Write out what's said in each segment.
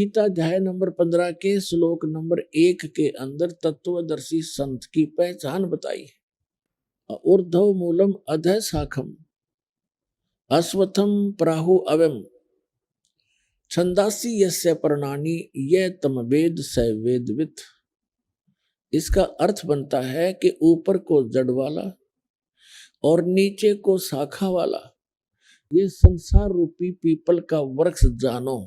गीता अध्याय नंबर 15 के श्लोक नंबर 1 के अंदर तत्वदर्शी संत की पहचान बताई है। ऊर्ध्व मूलम अधः शाखम अश्वत्थम प्राहु अवम छंदासी यस्य पर्णानि ये तम वेद स वेदवित्। इसका अर्थ बनता है कि ऊपर को जड़ वाला और नीचे को शाखा वाला ये संसार रूपी पीपल का वृक्ष जानो,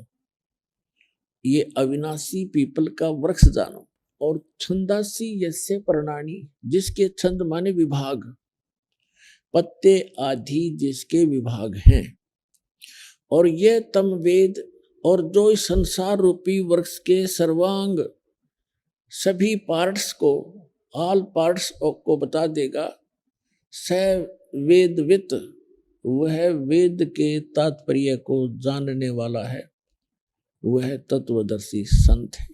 ये अविनाशी पीपल का वृक्ष जानो। और छंदासी यस्य पर्णानि, जिसके छंद माने विभाग, पत्ते आदि जिसके विभाग हैं, और ये तम वेद, और जो इस संसार रूपी वृक्ष के सर्वांग सभी पार्ट्स को, ऑल पार्ट्स को बता देगा, स वेदवित, वह वेद के तात्पर्य को जानने वाला है, वह तत्वदर्शी संत है।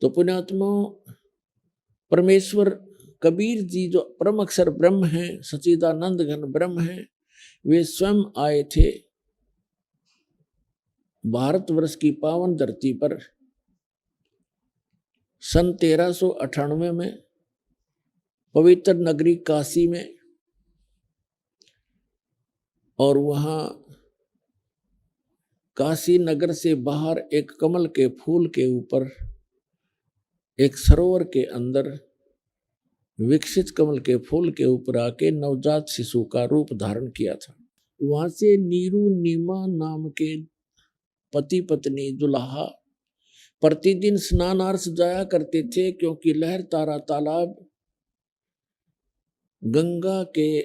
तो पुण्यात्मा, परमेश्वर कबीर जी जो परम अक्षर ब्रह्म है, सच्चिदानंद घन ब्रह्म है, वे स्वयं आए थे भारतवर्ष की पावन धरती पर सन 1398 में पवित्र नगरी काशी में, और वहां काशी नगर से बाहर एक कमल के फूल के ऊपर एक सरोवर के अंदर विकसित कमल के फूल के ऊपर आके नवजात शिशु का रूप धारण किया था। वहां से नीरू नीमा नाम के पति पत्नी दुल्हा प्रतिदिन स्नानार्थ जाया करते थे, क्योंकि लहर तारा तालाब गंगा के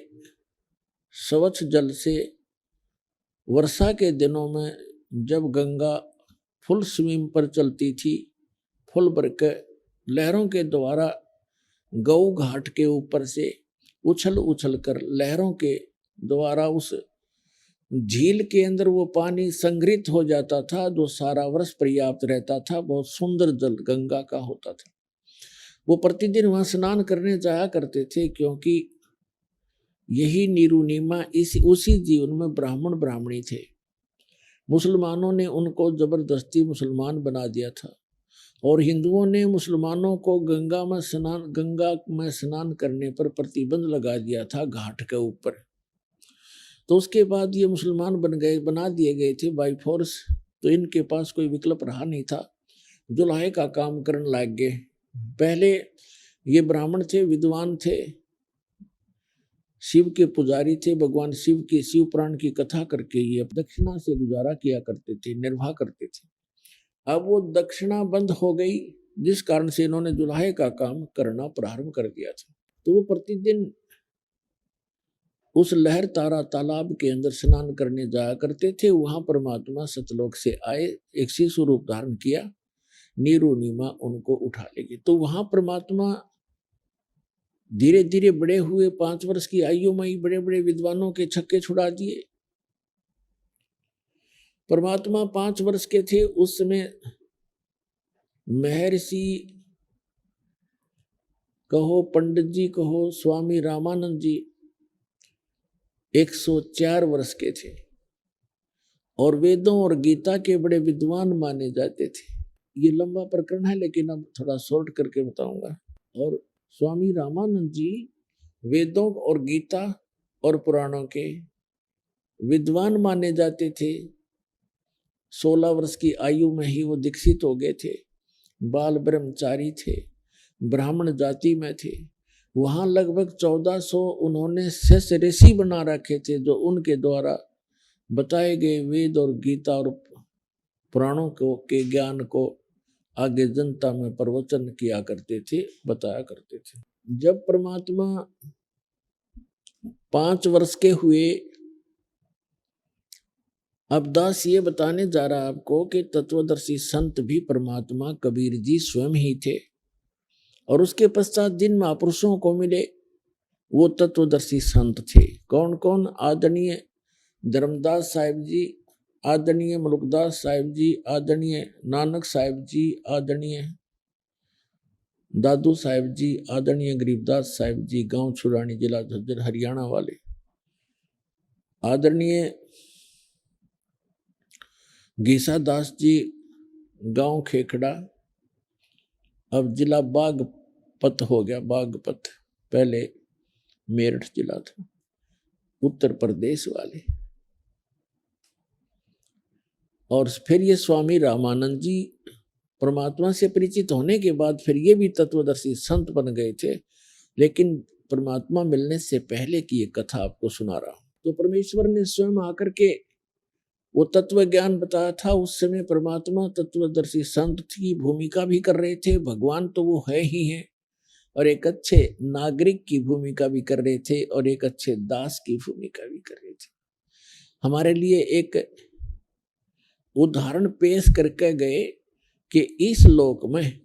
स्वच्छ जल से वर्षा के दिनों में जब गंगा फुल स्विम पर चलती थी, फुल भर के लहरों के द्वारा गौ घाट के ऊपर से उछल उछल कर लहरों के द्वारा उस झील के अंदर वो पानी संग्रहित हो जाता था, जो सारा वर्ष पर्याप्त रहता था। बहुत सुंदर जल गंगा का होता था। वो प्रतिदिन वहां स्नान करने जाया करते थे, क्योंकि यही नीरुनीमा उसी जीवन में ब्राह्मण ब्राह्मणी थे। मुसलमानों ने उनको जबरदस्ती मुसलमान बना दिया था, और हिंदुओं ने मुसलमानों को गंगा में स्नान करने पर प्रतिबंध लगा दिया था घाट के ऊपर। तो उसके बाद ये मुसलमान बना दिए गए थे बाई फोर्स। तो इनके पास कोई विकल्प रहा नहीं था, जुल्हे का काम करने लग गए। पहले ये ब्राह्मण थे, विद्वान थे, शिव के पुजारी थे, भगवान शिव के शिव पुराण की कथा करके ये दक्षिणा से गुजारा किया करते थे, निर्वाह करते थे। अब वो दक्षिणा बंद हो गई, जिस कारण से इन्होंने जुल्हे का काम करना प्रारंभ कर दिया था। तो वो प्रतिदिन उस लहर तारा तालाब के अंदर स्नान करने जाया करते थे। वहां परमात्मा सतलोक से आए, एक शिशु रूप धारण किया, नीरू नीमा उनको उठा लेगी। तो वहां परमात्मा धीरे धीरे बड़े हुए, 5 वर्ष की आयु में ही बड़े बड़े विद्वानों के छक्के छुड़ा दिए। परमात्मा 5 वर्ष के थे उस समय महर्षि कहो, पंडित जी कहो, स्वामी रामानंद जी 104 वर्ष के थे, और वेदों और गीता के बड़े विद्वान माने जाते थे। ये लंबा प्रकरण है, लेकिन अब थोड़ा शॉर्ट करके बताऊंगा। और स्वामी रामानंद जी वेदों और गीता और पुराणों के विद्वान माने जाते थे। 16 वर्ष की आयु में ही वो दीक्षित हो गए थे। बाल ब्रह्मचारी थे, ब्राह्मण जाति में थे। वहां लगभग 1400 उन्होंने शिष्य ऋषि बना रखे थे, जो उनके द्वारा बताए गए वेद और गीता और पुराणों के ज्ञान को आगे जनता में प्रवचन किया करते थे, बताया करते थे। जब परमात्मा 5 वर्ष के हुए, अब दास ये बताने जा रहा आपको कि तत्वदर्शी संत भी परमात्मा कबीर जी स्वयं ही थे, और उसके पश्चात जिन महापुरुषों को मिले वो तत्वदर्शी संत थे। कौन कौन? आदरणीय धर्मदास साहिब जी, आदरणीय मलुकदास साहिब जी, आदरणीय नानक साहिब जी, आदरणीय दादू साहिब जी, आदरणीय गरीबदास साहिब जी, गांव छुरानी, जिला झज्जर, हरियाणा वाले, आदरणीय गीसा दास जी, गांव खेखड़ा, अब जिला बागपत हो गया, बागपत, पहले मेरठ जिला था, उत्तर प्रदेश वाले। और फिर ये स्वामी रामानंद जी परमात्मा से परिचित होने के बाद फिर ये भी तत्वदर्शी संत बन गए थे, लेकिन परमात्मा मिलने से पहले की ये कथा आपको सुना रहा हूं। तो परमेश्वर ने स्वयं आकर के वो तत्व ज्ञान बताया था। उस समय परमात्मा तत्वदर्शी संत की भूमिका भी कर रहे थे, भगवान तो वो है ही है, और एक अच्छे नागरिक की भूमिका भी कर रहे थे, और एक अच्छे दास की भूमिका भी कर रहे थे। हमारे लिए एक उदाहरण पेश करके गए कि इस लोक में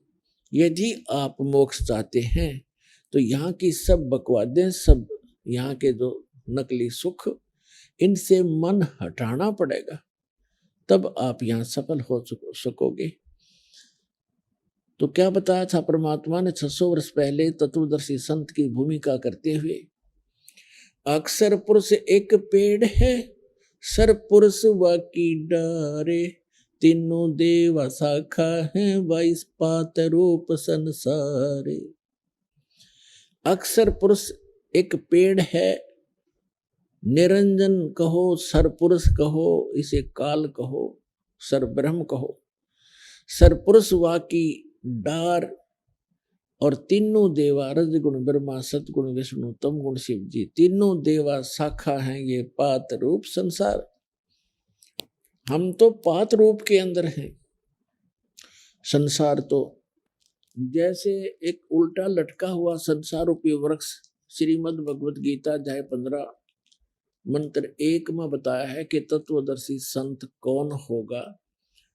यदि आप मोक्ष चाहते हैं तो यहाँ की सब बकवादें, सब यहाँ के जो नकली सुख, इनसे मन हटाना पड़ेगा, तब आप यहाँ सफल हो सकोगे। तो क्या बताया था परमात्मा ने 600 वर्ष पहले तत्वदर्शी संत की भूमिका करते हुए? अक्षर पुरुष एक पेड़ है, सर पुरुष वाकी डारे, तीनों देवा शाखा है, 22 पात रूप संसारे। अक्षर पुरुष एक पेड़ है, निरंजन कहो, सर पुरुष कहो, इसे काल कहो, सर ब्रह्म कहो, सर पुरुष वाकी डार, और तीनों देवा, रजगुण ब्रह्मा, सतगुण विष्णु, तम गुण शिव जी, तीनों देवा शाखा हैं ये पात रूप संसार। हम तो पात रूप के अंदर हैं। संसार तो जैसे एक उल्टा लटका हुआ संसार रूपी वृक्ष, श्रीमद् भगवत गीता अध्याय 15 मंत्र 1 में बताया है कि तत्वदर्शी संत कौन होगा?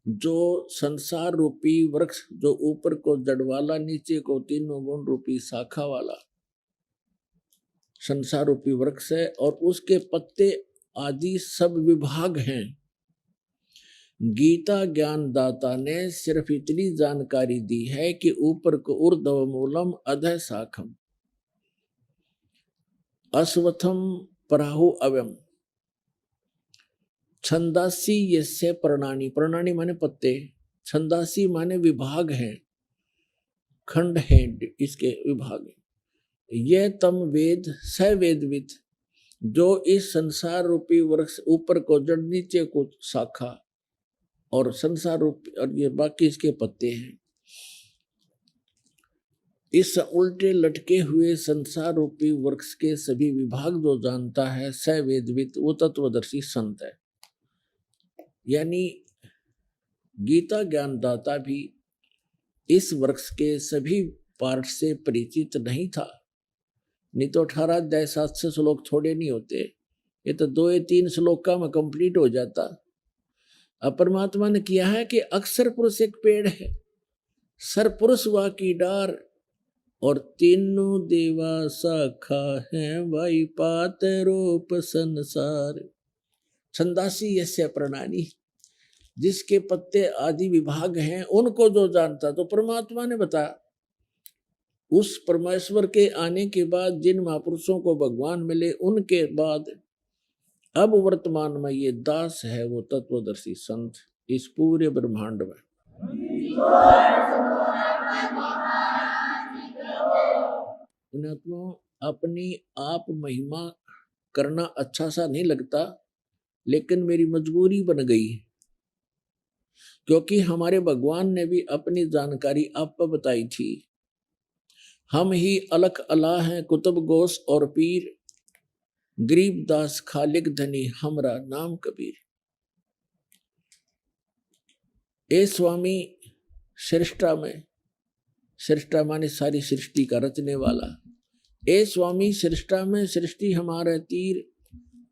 जो संसार रूपी वृक्ष, जो ऊपर को जड़ वाला, नीचे को तीनों गुण रूपी शाखा वाला संसार रूपी वृक्ष है, और उसके पत्ते आदि सब विभाग हैं। गीता ज्ञान दाता ने सिर्फ इतनी जानकारी दी है कि ऊपर को ऊर्ध्व मूलम अधः शाखम अश्वत्थम पराहु अव्यम छंदासी यस्य प्रणानी, प्रणानी माने पत्ते, छंदासी माने विभाग हैं, खंड हैं, इसके विभाग। यह तम वेद स वेदविद, जो इस संसार रूपी वृक्ष, ऊपर को जड़, नीचे को शाखा, और संसार रूपी, और ये बाकी इसके पत्ते हैं। इस उल्टे लटके हुए संसार रूपी वृक्ष के सभी विभाग जो जानता है, स वेदविद, वो तत्वदर्शी संत है। यानी गीता ज्ञानदाता भी इस वृक्ष के सभी पार्ट से परिचित नहीं था, नहीं तो 18 अध्याय 700 श्लोक थोड़े नहीं होते, ये तो 2 या 3 श्लोक का में कंप्लीट हो जाता। अब परमात्मा ने किया है कि अक्षर पुरुष एक पेड़ है, सर पुरुष वा की डार, और तीनों देवा शाखा है, वाई पात रूप संसार। छंदासी यस्य प्रणानी, जिसके पत्ते आदि विभाग हैं, उनको जो जानता, तो परमात्मा ने बताया। उस परमेश्वर के आने के बाद जिन महापुरुषों को भगवान मिले, उनके बाद अब वर्तमान में ये दास है वो तत्वदर्शी संत इस पूरे ब्रह्मांड में। पुण्यात्मा, अपनी आप महिमा करना अच्छा सा नहीं लगता, लेकिन मेरी मजबूरी बन गई, क्योंकि हमारे भगवान ने भी अपनी जानकारी आप पर बताई थी। हम ही अलख अला हैं, कुतुब गोस और पीर, गरीबदास खालिक धनी, हमरा नाम कबीर। ए स्वामी सृष्टा में, सृष्टा माने सारी सृष्टि का रचने वाला, ए स्वामी सृष्टा में सृष्टि हमारा तीर,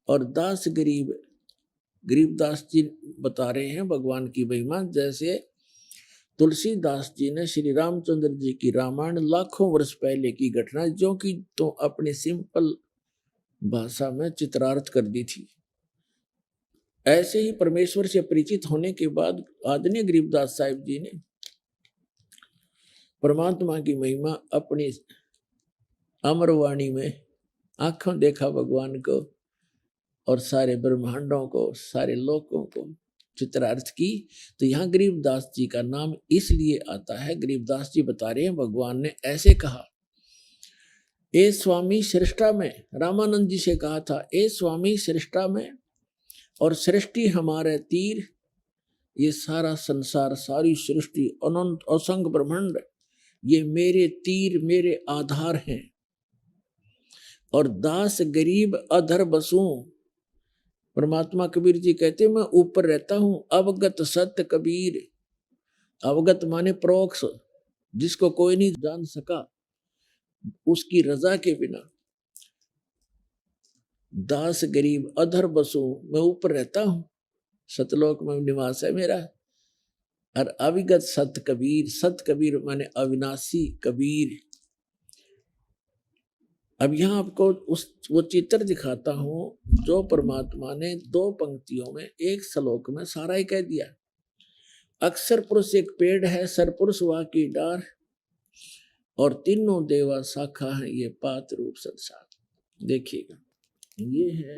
और दास गरीब, गरीबदास जी बता रहे हैं भगवान की महिमा। जैसे तुलसीदास जी ने श्री रामचंद्र जी की रामायण लाखों वर्ष पहले की घटना जो कि तो अपनी सिंपल भाषा में चित्रार्थ कर दी थी, ऐसे ही परमेश्वर से परिचित होने के बाद आदरणीय गरीबदास साहिब जी ने परमात्मा की महिमा अपनी अमरवाणी में आंखों देखा भगवान को, और सारे ब्रह्मांडों को, सारे लोकों को चित्रार्थ की। तो यहाँ गरीबदास जी का नाम इसलिए आता है, गरीबदास जी बता रहे हैं भगवान ने ऐसे कहा, ए स्वामी सृष्टा में, रामानंद जी से कहा था, ए स्वामी सृष्टा में और सृष्टि हमारे तीर, ये सारा संसार सारी सृष्टि अनंत असंख्य ब्रह्मांड ये मेरे तीर मेरे आधार हैं। और दास गरीब अधर बसूं, परमात्मा कबीर जी कहते मैं ऊपर रहता हूं। अवगत सत्य कबीर, अवगत माने प्रोक्ष, जिसको कोई नहीं जान सका उसकी रजा के बिना। दास गरीब अधर बसूं, मैं ऊपर रहता हूं, सतलोक में निवास है मेरा। और अविगत सत कबीर, सत कबीर माने अविनाशी कबीर। अब यहाँ आपको वो चित्र दिखाता हूं जो परमात्मा ने 2 पंक्तियों में 1 श्लोक में सारा ही कह दिया। अक्षर पुरुष एक पेड़ है, सरपुरुष वा की डार, और तीनों देवा शाखा है ये पात रूप संसार। देखिएगा, ये है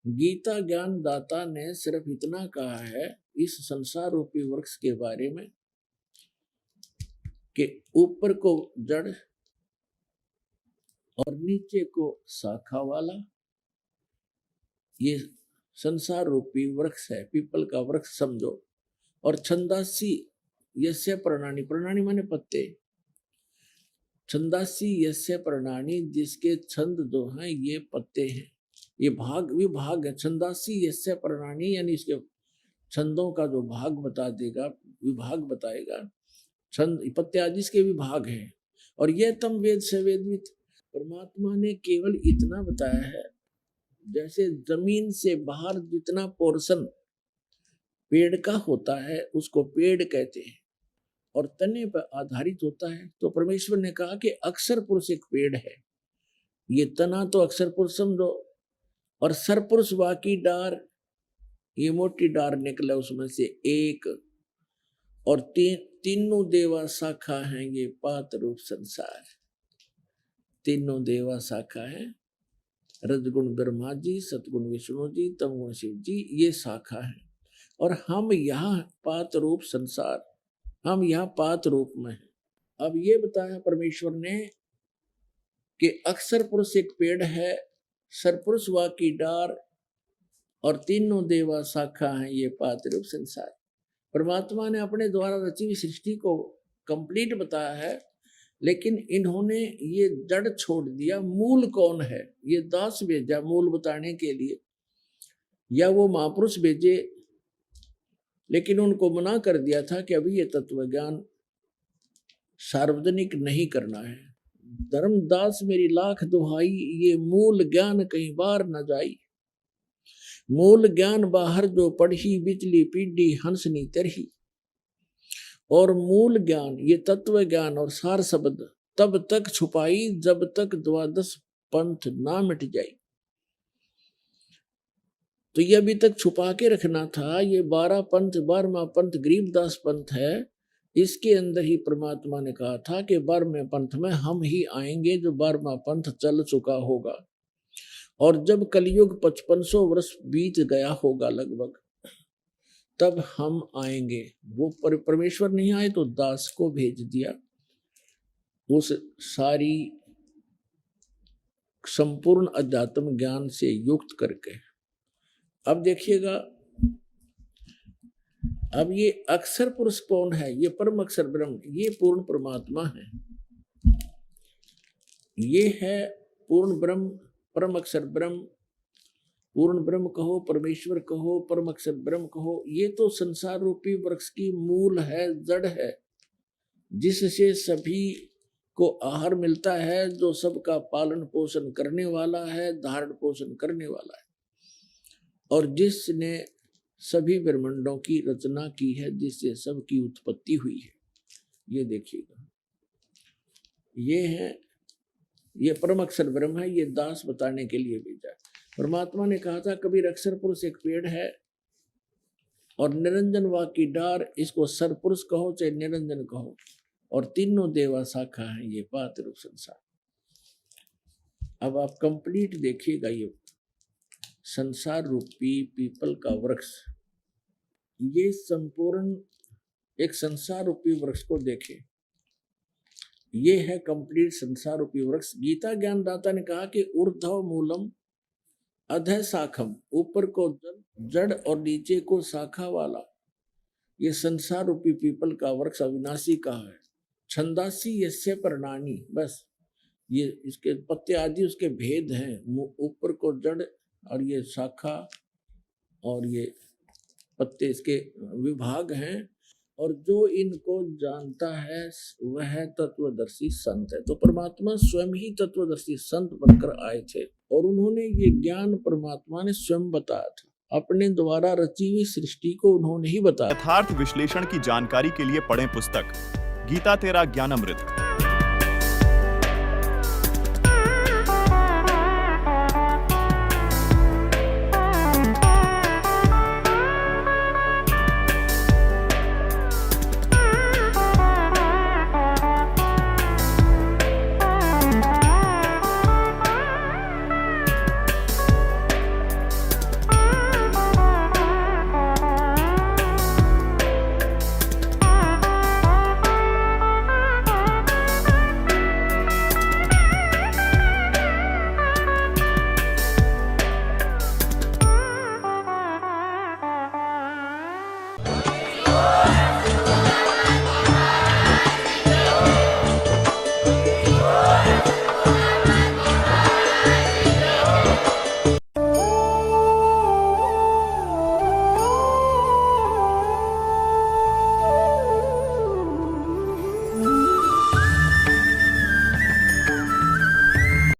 गीता ज्ञान दाता ने सिर्फ इतना कहा है इस संसार रूपी वृक्ष के बारे में कि ऊपर को जड़ और नीचे को शाखा वाला ये संसार रूपी वृक्ष है, पीपल का वृक्ष समझो। और छंदासी यस्य प्रणानी, प्रणानी माने पत्ते, छंदासी यस्य प्रणानी, जिसके छंद जो हैं ये पत्ते हैं, ये भाग विभाग है। छंदासी यस्य प्रणानी यानी इसके छंदों का जो भाग बता देगा, विभाग बताएगा। छंद पत्ते आदि इसके विभाग हैं। और यह तम वेद से वेदवित, परमात्मा ने केवल इतना बताया है जैसे जमीन से बाहर जितना पोर्शन पेड़ का होता है उसको पेड़ कहते हैं और तने पर आधारित होता है। तो परमेश्वर ने कहा कि अक्षर पुरुष एक पेड़ है, ये तना तो अक्षर पुरुष समझो, और सरपुरुष वाकी डार, ये मोटी डार निकला उसमें से एक, और तीनों देवा शाखा हैं ये पात रूप संसार। तीनों देवा शाखा है, रजगुण ब्रह्मा जी, सतगुण विष्णु जी, तमगुण शिव जी, ये शाखा है। और हम यहाँ पात रूप संसार, हम यहाँ पात रूप में हैं। अब ये बताया परमेश्वर ने कि अक्षर पुरुष एक पेड़ है, सरपुरुष वा की डार, और तीनों देवा शाखा है ये पात रूप संसार। परमात्मा ने अपने द्वारा रची हुई सृष्टि को कंप्लीट बताया है, लेकिन इन्होंने ये जड़ छोड़ दिया। मूल कौन है ये दास भेजा मूल बताने के लिए, या वो महापुरुष भेजे, लेकिन उनको मना कर दिया था कि अभी ये तत्व ज्ञान सार्वजनिक नहीं करना है। धर्मदास मेरी लाख दुहाई, ये मूल ज्ञान कहीं बार न जाई। मूल ज्ञान बाहर जो पढ़ी, बिचली पीढ़ी हंसनी तरही। और मूल ज्ञान ये तत्व ज्ञान और सार शब्द तब तक छुपाई जब तक 12 पंथ ना मिट जाए। तो ये अभी तक छुपा के रखना था। ये 12 पंथ, 12वां पंथ गरीबदास पंथ है। इसके अंदर ही परमात्मा ने कहा था कि 12वें पंथ में हम ही आएंगे, जो 12वां पंथ चल चुका होगा। और जब कलयुग 5500 वर्ष बीत गया होगा लगभग, तब हम आएंगे। वो परमेश्वर नहीं आए तो दास को भेज दिया उस सारी संपूर्ण अध्यात्म ज्ञान से युक्त करके। अब देखिएगा, अब ये अक्षर पुरुष कौन है? ये परम अक्षर ब्रह्म, ये पूर्ण परमात्मा है। ये है पूर्ण ब्रह्म, परम अक्षर ब्रह्म। पूर्ण ब्रह्म कहो, परमेश्वर कहो, परम अक्षर ब्रह्म कहो, ये तो संसार रूपी वृक्ष की मूल है, जड़ है, जिससे सभी को आहार मिलता है, जो सबका पालन पोषण करने वाला है, धारण पोषण करने वाला है, और जिसने सभी ब्रह्मांडों की रचना की है, जिससे सबकी उत्पत्ति हुई है। ये देखिएगा, ये है, ये परम अक्षर ब्रह्म है। ये दास बताने के लिए भेजा। परमात्मा ने कहा था कबीर अक्षर पुरुष एक पेड़ है और निरंजन वा की डार, इसको सरपुरुष कहो चाहे निरंजन कहो, और तीनों देवा शाखा है ये पात रूप संसार। अब आप कंप्लीट देखिएगा, ये संसार रूपी पीपल का वृक्ष ये संपूर्ण एक संसार रूपी वृक्ष को देखे। ये है कंप्लीट संसार रूपी वृक्ष। गीता ज्ञानदाता ने कहा कि ऊर्ध्व मूलम अधः शाखम, ऊपर को जड़ और नीचे को शाखा वाला ये संसार रूपी पीपल का वृक्ष अविनाशी का है। छंदासी यस्य पर्णानि, बस ये इसके पत्ते आदि उसके भेद हैं। ऊपर को जड़ और ये शाखा और ये पत्ते इसके विभाग हैं। और जो इनको जानता है वह तत्वदर्शी संत है। तो परमात्मा स्वयं ही तत्वदर्शी संत बनकर आए थे और उन्होंने ये ज्ञान परमात्मा ने स्वयं बताया था। अपने द्वारा रची हुई सृष्टि को उन्होंने ही बताया। यथार्थ विश्लेषण की जानकारी के लिए पढ़ें पुस्तक गीता तेरा ज्ञानामृत।